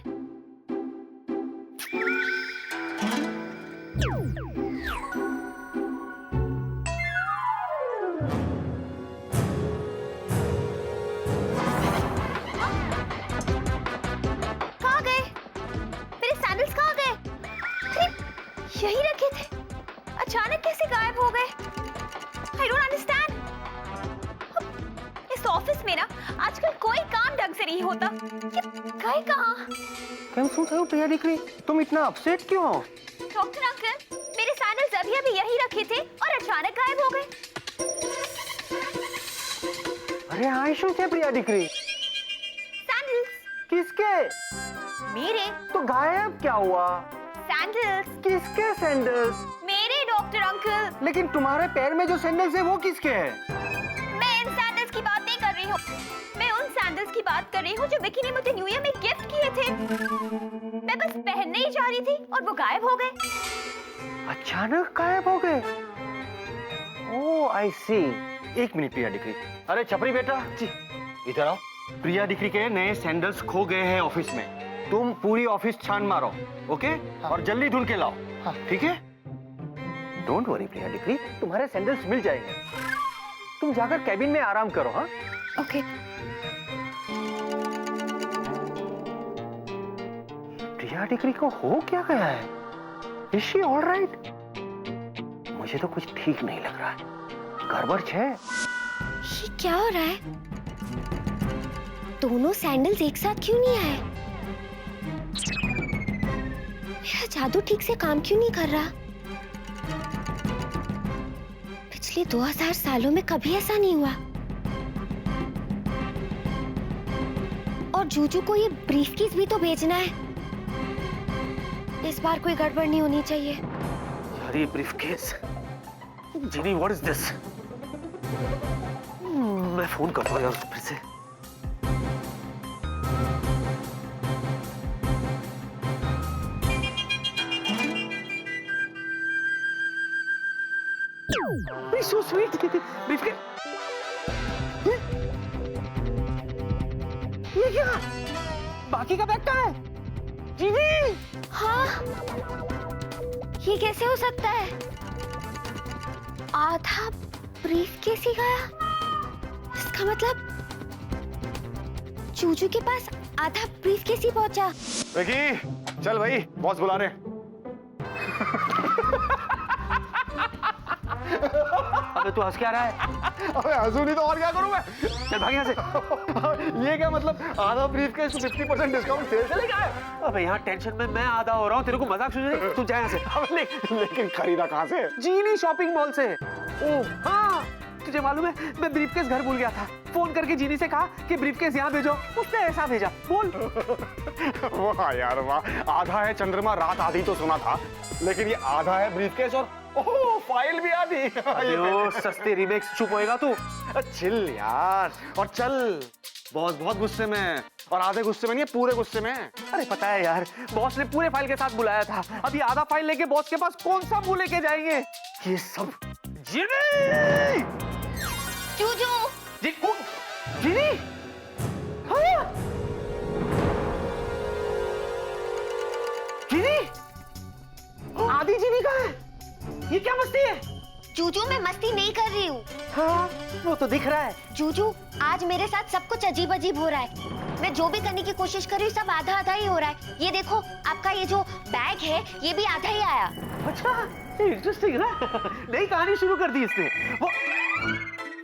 कहाँ गए? मेरे सैंडल्स कहाँ गए? अरे, यही रखे थे, अचानक कैसे गायब हो गए? I don't understand. इस ऑफिस में ना आजकल कोई काम ढंग से नहीं होता। ये गए कहाँ? क्यों हो प्रिया डिक्री? तुम इतना अपसेट क्यों हो? डॉक्टर अंकल, मेरे सैंडल्स अभी अभी यही रखे थे और अचानक गायब हो गए। अरे आयशु थे प्रिया डिक्री। सैंडल्स किसके? मेरे। तो गायब क्या हुआ? सैंडल्स किसके सैंडल्स? मेरे डॉक्टर अंकल। लेकिन तुम्हारे पैर में जो सैंडल्स है वो किसके हैं? मैं इन सैंडल्स की बात नहीं कर रही हूँ, मैं उन सैंडल्स की बात कर रही हूँ जो विकी ने मुझे न्यू ईयर में गिफ्ट किए थे। मैं बस पहनने ही जा रही थी और वो गायब हो गए। अचानक गायब हो गए? ओह आई सी। एक मिनट प्रिया डिक्री। अरे छपरी बेटा जी, इधर आओ। प्रिया डिक्री के नए सैंडल्स खो गए हैं ऑफिस में। तुम पूरी ऑफिस छान मारो, ओके? और जल्दी ढूंढ के लाओ, ठीक है? डोंट वरी प्रिया डिक्री, तुम्हारे सैंडल्स मिल जाएंगे। तुम जाकर कैबिन में आराम करो। हाँ, ओके। प्रिया डिक्री को हो क्या गया है? Is she all right? मुझे तो कुछ ठीक नहीं लग रहा है, गड़बड़ है। ये क्या हो रहा है? दोनों सैंडल्स एक साथ क्यों नहीं आए? मेरा जादू ठीक से काम क्यों नहीं कर रहा? पिछले 2000 सालों में कभी ऐसा नहीं हुआ। और जूजू को ये ब्रीफकेस भी तो भेजना है। इस बार कोई गड़बड़ नहीं होनी चाहिए। यार ये briefcase, Genie what is this? मैं फोन करता हूँ यार फिर से। So sweet. ब्रीफकेस। ये क्या? बाकी का बैग कहाँ है? जीनी! हाँ, ये कैसे हो सकता है? आधा ब्रीफकेस ही गया। इसका मतलब जूजू के पास आधा ब्रीफकेस ही पहुंचा। विकी, चल भाई, बॉस बुला रहे हैं। अबे तू हंस क्या रहा है? अबे हंसू नहीं तो और क्या करूं मैं? चल भाग यहाँ से। ये क्या मतलब? आधा ब्रीफकेस 50% डिस्काउंट सेल चलेगा? अबे यहाँ टेंशन में मैं आधा हो रहा हूँ, तेरे को मजाक सुन रही? तू जा यहाँ से। अब लेकिन खरीदा कहाँ से? जीनी शॉपिंग मॉल से। ओह हाँ, तुझे मालूम है मैं ब्रीफकेस घर भूल गया था। फोन करके जीनी से कहा कि ब्रीफकेस यहाँ भेजो, उसने ऐसा भेजा। बोल। वाह यार वाह, आधा है चंद्रमा रात आधी तो सुना था, लेकिन ये आधा है ब्रीफकेस और ओह फाइल भी आ दी। अयो सस्ते रीमेक्स, चुप होएगा तू? चिल यार, और चल। बॉस बहुत गुस्से में है, और आधे गुस्से में नहीं है, पूरे गुस्से में है। अरे पता है यार, बॉस ने पूरे फाइल के साथ बुलाया था। अभी आधा फाइल लेके बॉस के पास कौन सा मुंह लेके जाएंगे? ये सब जिनी! चूजू जिनी? हाँ? जिनी? आधी जिनी कहाँ है? ये क्या मस्ती है? चूजू मैं मस्ती नहीं कर रही हूँ। हाँ, वो तो दिख रहा है। चूजू आज मेरे साथ सब कुछ अजीब अजीब हो रहा है। मैं जो भी करने की कोशिश कर रही हूँ सब आधा आधा ही हो रहा है। ये देखो आपका ये जो बैग है ये भी आधा ही आया। अच्छा, इंटरेस्टिंग ना? नई कहानी शुरू कर दी इसने। वो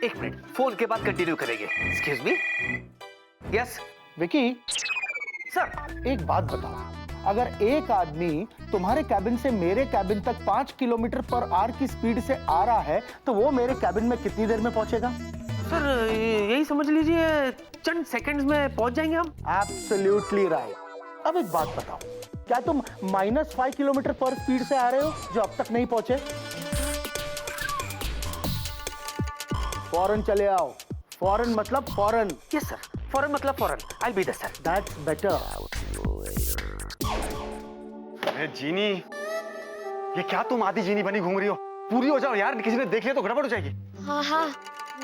एक मिनट, फोन के बाद कंटिन्यू करेंगे। Excuse me. Yes Vicky, sir. एक बात बताओ, अगर एक आदमी तुम्हारे कैबिन से मेरे कैबिन तक 5 किलोमीटर पर आवर की स्पीड से आ रहा है तो वो मेरे कैबिन में कितनी देर में पहुंचेगा? सर यही समझ लीजिए चंद सेकंड्स में पहुंच जाएंगे हम। Absolutely right. अब एक बात बताओ, क्या तुम -5 किलोमीटर पर स्पीड से आ रहे हो जो अब तक नहीं पहुंचे? फौरन चले आओ। फौरन मतलब फौरन। यस सर, फौरन मतलब फौरन। I be the sir. That's better. अरे जीनी, ये क्या तुम आधी जीनी बनी घूम रही हो? पूरी हो जाओ यार, किसी ने देख लिया तो गड़बड़ हो जाएगी। हाँ हाँ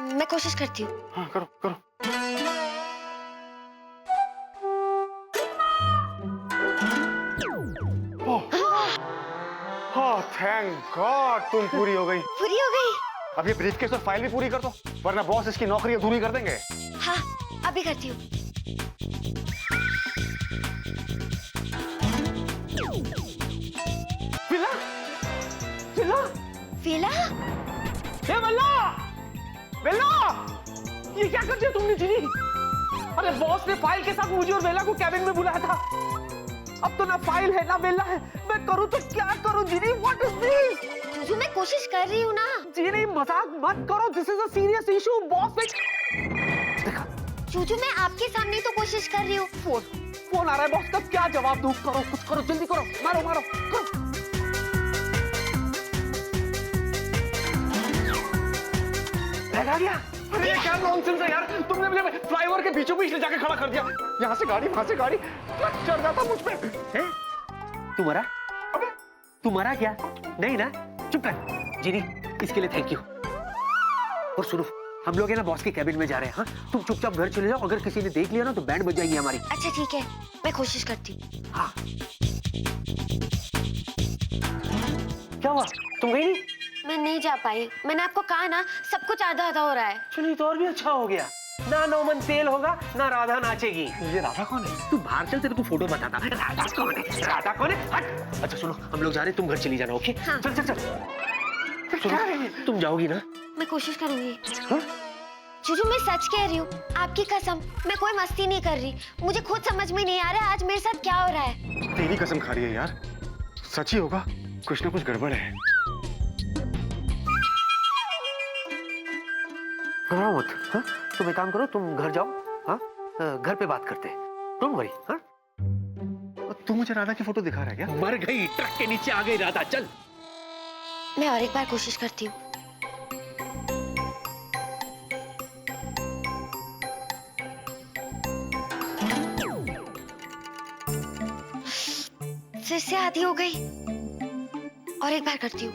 मैं कोशिश करती हूँ। हाँ करो करो। ओह थैंक गॉड, तुम पूरी हो गई। पूरी हो गई? अब ये ब्रीफकेस और फाइल भी पूरी कर दो, वरना बॉस इसकी नौकरी अधूरी कर देंगे। हाँ अभी करती हूँ। विला? विला? विला? ए विला! विला! ये क्या कर दिया तुमने जीनी? अरे बॉस ने फाइल के साथ मुझे और वेला को कैबिन में बुलाया था। अब तो ना फाइल है ना वेला है, मैं करूं तो क्या करूं जीनी? What is this? जो मैं कोशिश कर रही हूँ ना। जीनी मजाक मत करो, this is a serious issue. Boss ने देखा। चूचू मैं आपके सामने तो कोशिश कर रही हूँ। फोन आ रहा है बॉस का, क्या जवाब दूं? करो कुछ करो, जल्दी करो, मारो मारो करो। बैग आ गया। अरे ये क्या नॉनसेंस है यार, तुमने मुझे फ्लाईओवर के बीचों बीच ले जाके खड़ा कर दिया। यहाँ से गाड़ी वहां से गाड़ी, चढ़ जाता मुझ पे। तुम्हारा? अबे तुम्हारा क्या? नहीं ना? चुप कर जीनी, इसके लिए थैंक यू। और सुनो, हम लोग है ना बॉस के कैबिन में जा रहे हैं। हाँ तुम चुपचाप घर चले जाओ, अगर किसी ने देख लिया ना तो बैंड बज जाएगी हमारी। अच्छा ठीक है, मैं कोशिश करती हूँ। हाँ। क्या हुआ, तुम गई नहीं? मैं नहीं जा पाई। मैंने आपको कहा ना सब कुछ आधा आधा हो रहा है। चलिए तो और भी अच्छा हो गया। ना नौमन तेल होगा ना राधा नाचेगी। ये राधा कौन है? तू बाहर चल, तेरे को फोटो बताता। राधा कौन है? राधा कौन है? हट। अच्छा सुनो, हम लोग जा रहे हैं, तुम घर चली जाना। ओके हाँ। चल चल चल। सुनो, तुम जाओगी ना? मैं कोशिश करूंगी। हाँ? चूचू मैं सच कह रही हूँ, आपकी कसम, मैं कोई मस्ती नहीं कर रही। मुझे खुद समझ में नहीं आ रहा आज मेरे साथ क्या हो रहा है। तेरी कसम खा रही है यार, सच ही होगा, कुछ ना कुछ गड़बड़ है। घबराओ मत। हाँ? तुम एक काम करो, तुम घर जाओ। हाँ घर पे बात करते हैं, डोंट वरी। हाँ तू मुझे राधा की फोटो दिखा रहा है क्या? मर गई, ट्रक के नीचे आ गई राधा। चल मैं और एक बार कोशिश करती हूँ। फिर से आधी हो गई, और एक बार करती हूँ।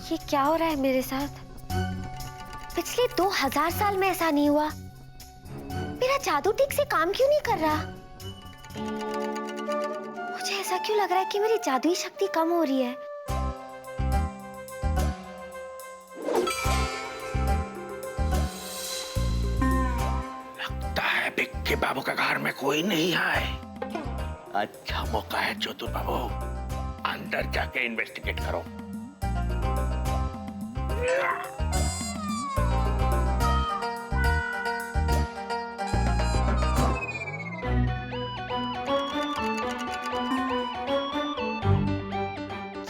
ये क्या हो रहा है मेरे साथ? पिछले 2000 साल में ऐसा नहीं हुआ। मेरा जादू ठीक से काम क्यों नहीं कर रहा? मुझे ऐसा क्यों लग रहा है कि मेरी जादुई शक्ति कम हो रही है? लगता है बिक्की बाबू के घर में कोई नहीं है। अच्छा मौका है चतुर बाबू, अंदर जाके इन्वेस्टिगेट करो।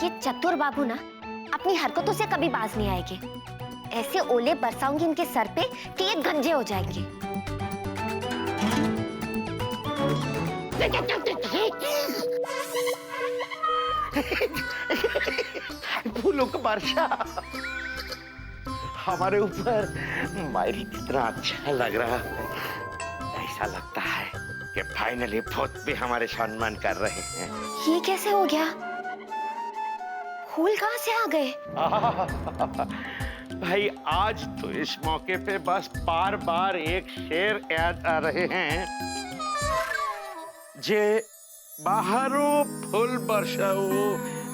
ये चतुर बाबू ना अपनी हरकतों से कभी बाज नहीं आएंगे। ऐसे ओले बरसाऊंगी इनके सर पे कि ये गंजे हो जाएंगे। फूलों का वर्षा हमारे ऊपर मायरी कितना अच्छा लग रहा है। ऐसा लगता है कि फाइनली भूत भी हमारे सम्मान कर रहे हैं। ये कैसे हो गया? फूल कहाँ से आ गए? भाई आज तो इस मौके पे बस बार बार एक शेर याद आ रहे हैं, जे बाहरों फूल बरसाओ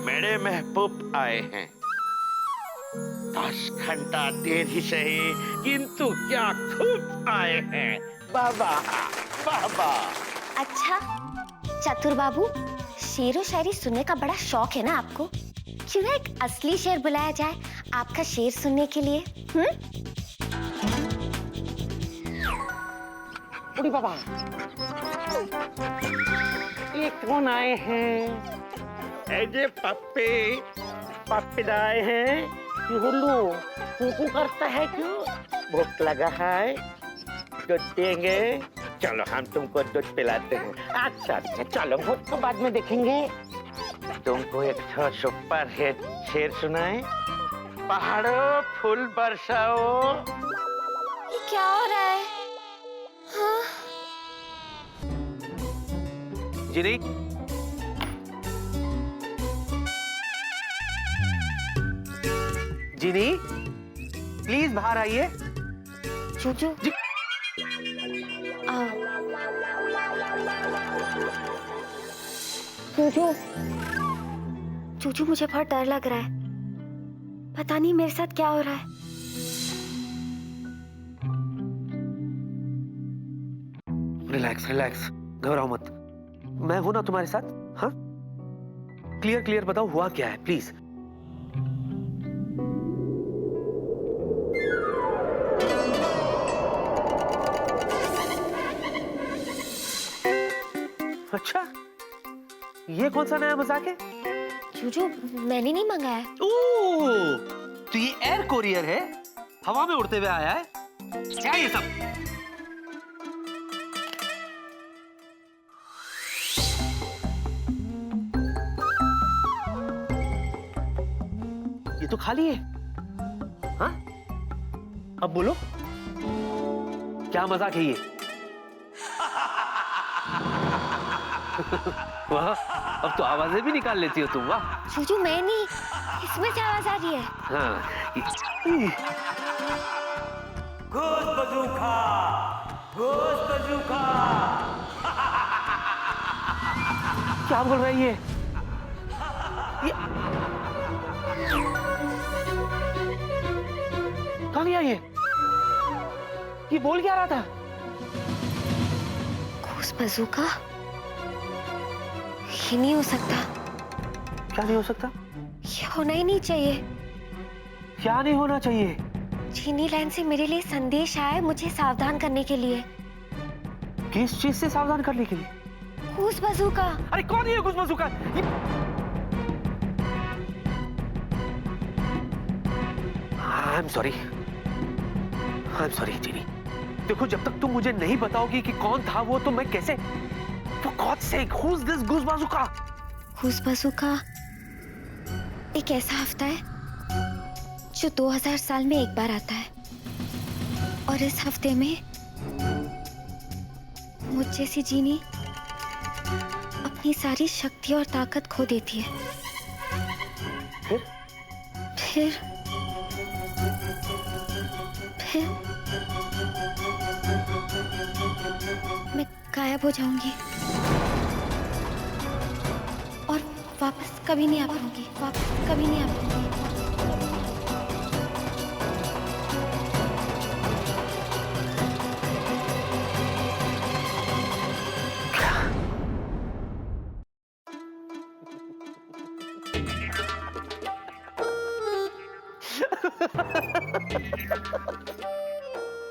मेरे महबूब आए हैं। 10 घंटा देर ही सही किंतु क्या खूब आए हैं। बाबा बाबा। अच्छा चतुर बाबू, शेर व शायरी सुनने का बड़ा शौक है ना आपको? क्यों ना एक असली शेर बुलाया जाए आपका शेर सुनने के लिए? उड़ी बाबा, ये कौन आए हैं? ऐजे पप्पे पप्पे आए हैं। हुल्लू कुकू करता है क्यों? भूख लगा है, दूध देंगे? चलो हम तुमको दूध पिलाते हैं। अच्छा अच्छा चलो, भूख को बाद में देखेंगे। तुमको एक सुपर हिट शेर सुनाए। पहाड़ों फूल बरसाओ। ये क्या हो रहा है? हाँ? जिनी, जिनी, प्लीज बाहर आइए। चूचू आओ। चूचू चूचू, मुझे बहुत डर लग रहा है। पता नहीं मेरे साथ क्या हो रहा है। रिलैक्स रिलैक्स, घबराओ मत। मैं हूं ना तुम्हारे साथ। हाँ, क्लियर क्लियर बताओ हुआ क्या है प्लीज। अच्छा, ये कौन सा नया मजाक है? चूचू मैंने नहीं मंगाया। ओह, तो ये एयर कोरियर है, हवा में उड़ते हुए आया है। क्या ये सब? ये तो खाली है। हाँ, अब बोलो क्या मजाक है ये? वाह, अब तो आवाजें भी निकाल लेती हो तुम। वाह। चूचू मैं नहीं, इसमें से आवाज आ रही है। हाँ, गोश्त बजूका, गोश्त बजूका। क्या बोल रहा है ये? कहाँ गया ये? ये बोल क्या रहा था? गोश्त बजूका? ये नहीं हो सकता। क्या नहीं हो सकता? ये होना ही नहीं चाहिए। क्या नहीं होना चाहिए? चीनी लाइन से मेरे लिए संदेश आया है, मुझे सावधान करने के लिए। किस चीज से सावधान करने के लिए? गोश्त बजूका। अरे कौन है ये गोश्त बजूका? आई एम सॉरी, चीनी। देखो, जब तक तुम मुझे नहीं बताओगी कि कौन था वो, तो मैं कैसे? For God's sake, who's this गोश्त बजूका? गोश्त बजूका एक ऐसा हफ्ता है जो 2000 साल में एक बार आता है, और इस हफ्ते में मुझ जैसी जीनी अपनी सारी शक्ति और ताकत खो देती है। फिर मैं गायब हो जाऊंगी और वापस कभी नहीं आ पाऊंगी।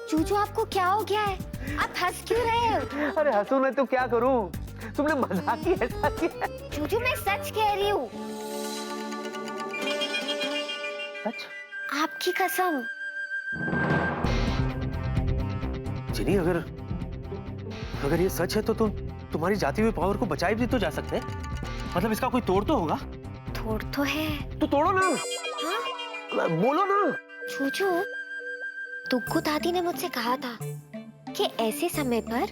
चूचू आपको क्या हो गया है? आप हंस क्यों रहे हो? अरे हंसू मैं तो क्या करूं? तुमने मजाक ही ऐसा किया। चूचू मैं सच कह रही हूँ। सच? आपकी कसम। जिनी, अगर ये सच है तो तुम तुम्हारी जाती हुई पावर को बचाए भी तो जा सकते हैं। मतलब इसका कोई तोड़ तो होगा। थोड़ तो है। तो तोड़ो ना। हाँ? बोलो ना। चूचू, तुक्कू दादी ने मुझसे कहा था कि ऐसे समय पर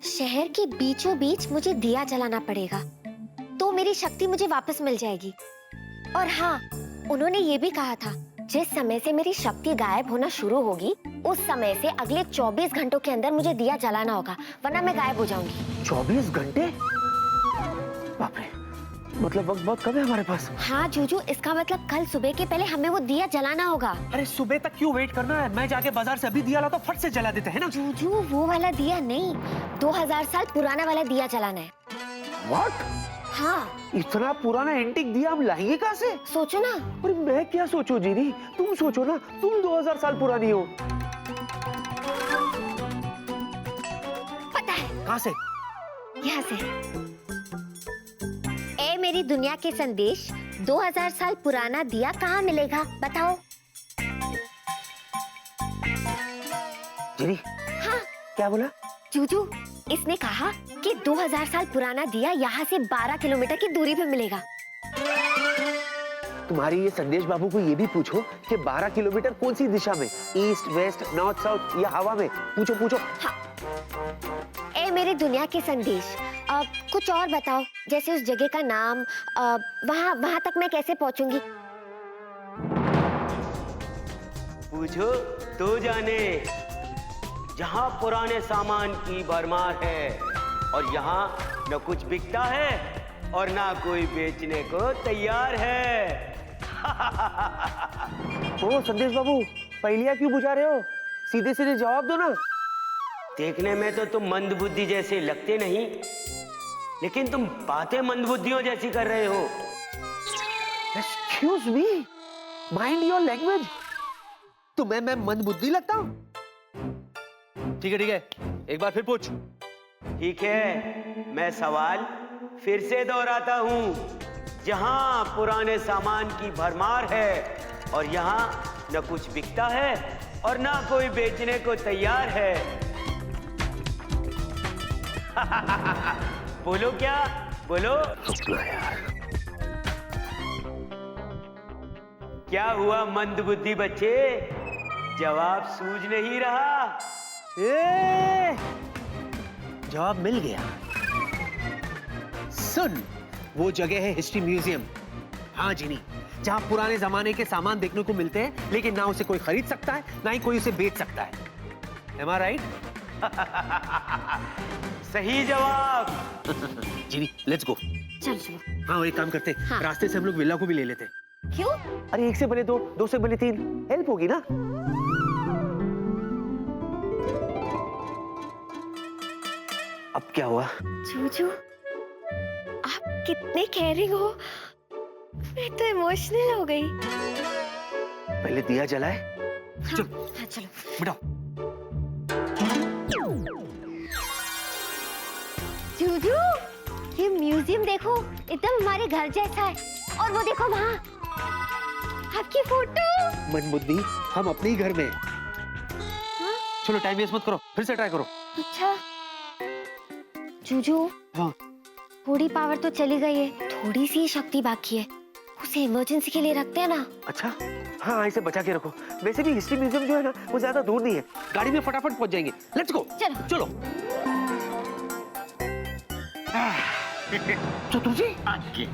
शहर के बीचों बीच मुझे दिया जलाना पड़ेगा, तो मेरी शक्ति मुझे वापस मिल जाएगी। और हाँ, उन्होंने ये भी कहा था जिस समय से मेरी शक्ति गायब होना शुरू होगी, उस समय से अगले 24 घंटों के अंदर मुझे दिया जलाना होगा, वरना मैं गायब हो जाऊंगी। 24 घंटे? बाप रे, मतलब वक्त बहुत कम है हमारे पास। हाँ जूजू, इसका मतलब कल सुबह के पहले हमें वो दिया जलाना होगा। अरे सुबह तक क्यों वेट करना है? मैं जाके बाजार से अभी दिया लाता हूं, फट से जला देते हैं ना। जूजू, वो वाला दिया नहीं, 2000 साल पुराना वाला दिया जलाना है। What? हाँ। इतना पुराना एंटीक दिया हम लाएंगे कहाँ से? सोचो ना। अरे मैं क्या सोचूं जीनी? तुम सोचो ना, तुम 2000 साल पुरानी हो। पता है। कहाँ से? यहाँ से। ए मेरी दुनिया के संदेश, 2000 साल पुराना दिया कहाँ मिलेगा बताओ? जीनी। हाँ। क्या बोला? जूजू, इसने कहा कि 2000 साल पुराना दिया यहाँ से 12 किलोमीटर की दूरी पे मिलेगा। तुम्हारी ये संदेश बाबू को ये भी पूछो कि 12 किलोमीटर कौन सी दिशा में, ईस्ट, वेस्ट, नॉर्थ, साउथ या हवा में? पूछो पूछो। हाँ। ए मेरी दुनिया के संदेश, कुछ और बताओ, जैसे उस जगह का नाम, वहाँ तक मैं कैसे पहुँचूंगी? पूछो तो जाने। जहाँ पुराने सामान की भरमार है और यहाँ न कुछ बिकता है और ना कोई बेचने को तैयार है। ओ संदेश बाबू, पहेलियां क्यों बुझा रहे हो? सीधे सीधे जवाब दो ना। देखने में तो तुम मंदबुद्धि जैसे लगते नहीं, लेकिन तुम बातें मंदबुद्धियों जैसी कर रहे हो। Excuse me, mind your language। तुम्हें मैं मंदबुद्धि लगता हूँ? ठीक है, एक बार फिर पूछ। ठीक है, मैं सवाल फिर से दोहराता हूँ। जहाँ पुराने सामान की भरमार है और यहाँ न कुछ बिकता है और ना कोई बेचने को तैयार है। बोलो क्या? बोलो। यार। क्या हुआ मंदबुद्धि बच्चे? जवाब सूझ नहीं रहा? जवाब मिल गया। सुन, वो जगह है हिस्ट्री म्यूजियम। हाँ जीनी, जहाँ पुराने जमाने के सामान देखने को मिलते हैं, लेकिन ना उसे कोई खरीद सकता है, ना ही कोई उसे बेच सकता है। Am I right? सही जवाब। जीनी, लेट्स गो। चल चलो। हाँ, एक काम करते, हाँ। रास्ते से हम लोग विला को भी ले लेते। क्यों? अरे 1 से बने 2, 2 से बने 3, हेल्प होगी ना। अब क्या हुआ? जूजू, आप कितने केयरिंग हो, मैं तो इमोशनल हो गई। पहले दिया जलाए। हाँ, चलो। हाँ, चलो। बिठाओ। जूजू, ये म्यूजियम देखो, एकदम हमारे घर जैसा है। और वो देखो वहाँ, आपकी फोटो। मनबुद्धि, हम अपने ही घर में। हाँ? चलो टाइम वेस्ट मत करो, फिर से ट्राई करो। अच्छा। जूजू, हाँ। थोड़ी पावर तो चली गई है, थोड़ी सी शक्ति बाकी है, उसे इमरजेंसी के लिए रखते हैं ना। अच्छा, हाँ इसे बचा के रखो। वैसे भी हिस्ट्री म्यूजियम जो है ना, वो ज्यादा दूर नहीं है, गाड़ी में फटाफट पहुंच जाएंगे। Let's go. चलो चलो। तो तुझे आगे